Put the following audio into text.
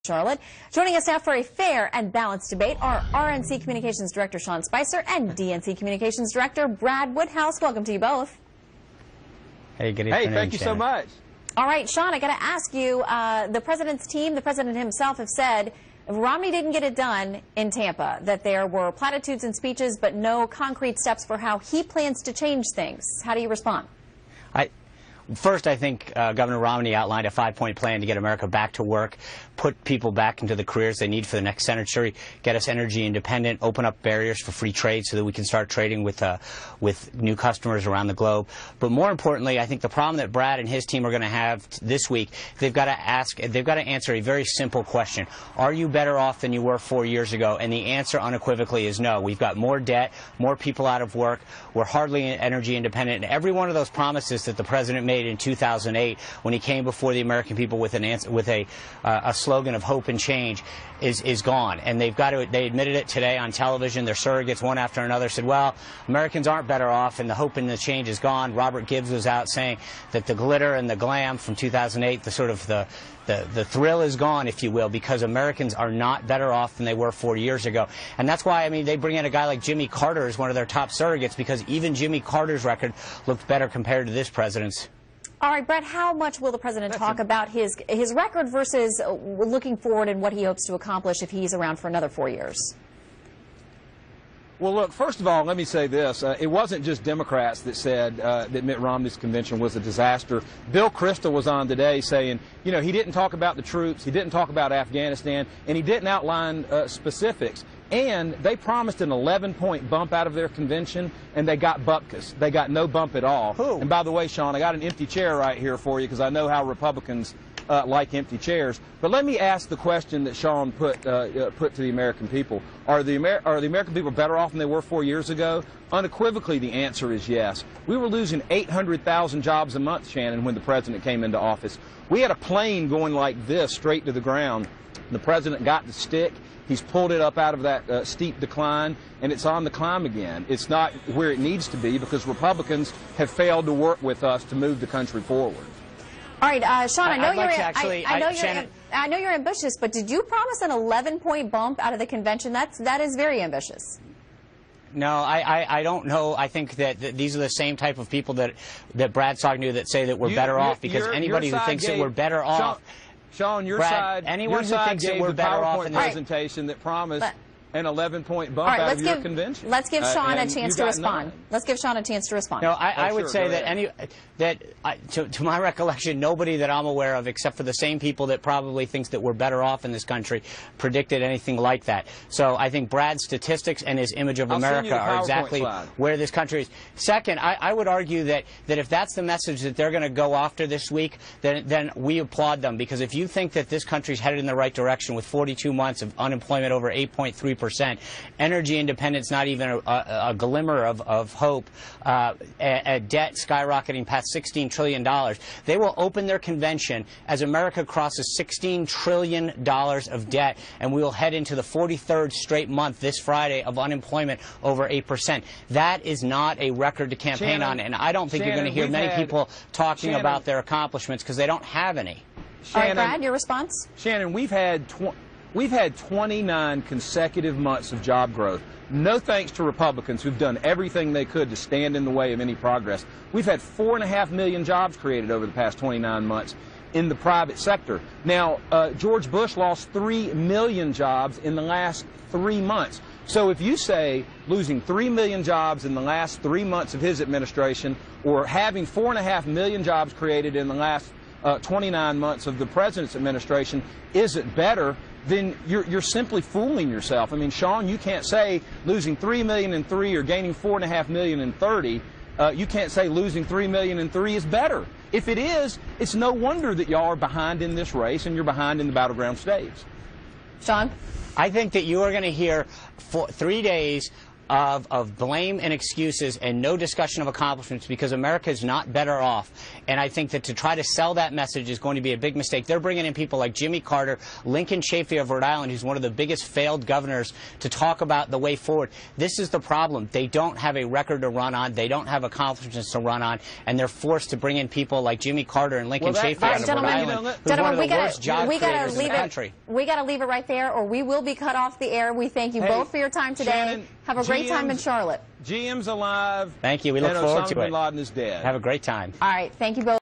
Charlotte. Joining us now for a fair and balanced debate are RNC Communications Director Sean Spicer and DNC Communications Director Brad Woodhouse. Welcome to you both. Hey, good afternoon. Hey, thank you so much. All right, Sean, I got to ask you, the president's team, the president himself have said Romney didn't get it done in Tampa, that there were platitudes and speeches, but no concrete steps for how he plans to change things. How do you respond? First, I think Governor Romney outlined a 5-point plan to get America back to work, put people back into the careers they need for the next century, get us energy independent, open up barriers for free trade so that we can start trading with new customers around the globe. But more importantly, I think the problem that Brad and his team are going to have this week, they've got to answer a very simple question. Are you better off than you were 4 years ago? And the answer unequivocally is no. We've got more debt, more people out of work, we're hardly energy independent, and every one of those promises that the president made in 2008 when he came before the American people with a slogan of hope and change is gone. And they admitted it today on television. Their surrogates, one after another, said, well, Americans aren't better off and the hope and the change is gone. Robert Gibbs was out saying that the glitter and the glam from 2008, the thrill is gone, if you will, because Americans are not better off than they were 4 years ago. And that's why, I mean, they bring in a guy like Jimmy Carter as one of their top surrogates, because even Jimmy Carter's record looked better compared to this president's. All right, Brett, how much will the president talk about his record versus looking forward and what he hopes to accomplish if he's around for another 4 years? Well, look, first of all, let me say this. It wasn't just Democrats that said that Mitt Romney's convention was a disaster. Bill Kristol was on today saying, you know, he didn't talk about the troops, he didn't talk about Afghanistan, and he didn't outline specifics. And they promised an 11-point bump out of their convention, and they got bupkis. They got no bump at all. Who? And by the way, Sean, I got an empty chair right here for you because I know how Republicans like empty chairs. But let me ask the question that Sean put to the American people. Are the American people better off than they were 4 years ago? Unequivocally, the answer is yes. We were losing 800,000 jobs a month, Shannon, when the president came into office. We had a plane going like this straight to the ground. The president got the stick. He's pulled it up out of that steep decline, and it's on the climb again. It's not where it needs to be because Republicans have failed to work with us to move the country forward. All right, Sean, I know you're ambitious, but did you promise an 11-point bump out of the convention? That is very ambitious. No, I don't know. I think that these are the same type of people that Brad's talking to that say that we're better off, because anybody who thinks that we're better off. Sean, your Brad, side gave the PowerPoint presentation that promised an 11-point bump out of your convention. Let's give Sean a chance to respond. Let's give Sean a chance to respond. No, I would say that to my recollection, nobody that I'm aware of, except for the same people that probably thinks that we're better off in this country, predicted anything like that. So I think Brad's statistics and his image of America are exactly where this country is. Second, I would argue that if that's the message that they're going to go after this week, then we applaud them, because if you think that this country's headed in the right direction with 42 months of unemployment over 8.3%, energy independence not even a glimmer of hope, a debt skyrocketing past $16 trillion, they will open their convention as America crosses $16 trillion of debt, and we will head into the 43rd straight month this Friday of unemployment over 8%. That is not a record to campaign on, and I don't think you're going to hear many people talking about their accomplishments because they don't have any. All right, Brad, your response? Shannon, we've had 29 consecutive months of job growth. No thanks to Republicans who've done everything they could to stand in the way of any progress. We've had 4.5 million jobs created over the past 29 months in the private sector. Now, George Bush lost 3 million jobs in the last 3 months. So if you say losing 3 million jobs in the last 3 months of his administration, or having 4.5 million jobs created in the last 29 months of the president's administration isn't better, then you're simply fooling yourself. I mean, Sean, you can't say losing 3 million in 3 or gaining 4.5 million in 30. You can't say losing 3 million in 3 is better. If it is, it's no wonder that y'all are behind in this race and you're behind in the battleground states. Sean? I think that you are going to hear for 3 days of blame and excuses and no discussion of accomplishments, because America is not better off. And I think that to try to sell that message is going to be a big mistake. They're bringing in people like Jimmy Carter, Lincoln Chafee of Rhode Island, who's one of the biggest failed governors, to talk about the way forward. This is the problem. They don't have a record to run on. They don't have accomplishments to run on. And they're forced to bring in people like Jimmy Carter and Lincoln Chafee out of Rhode Island, who's one of the worst job creators in the country. We got to leave it right there, or we will be cut off the air. We thank you both for your time today. Shannon, have a great time in Charlotte. GM's alive. Thank you. We look forward to it. Bin Laden is dead. Have a great time. All right. Thank you both.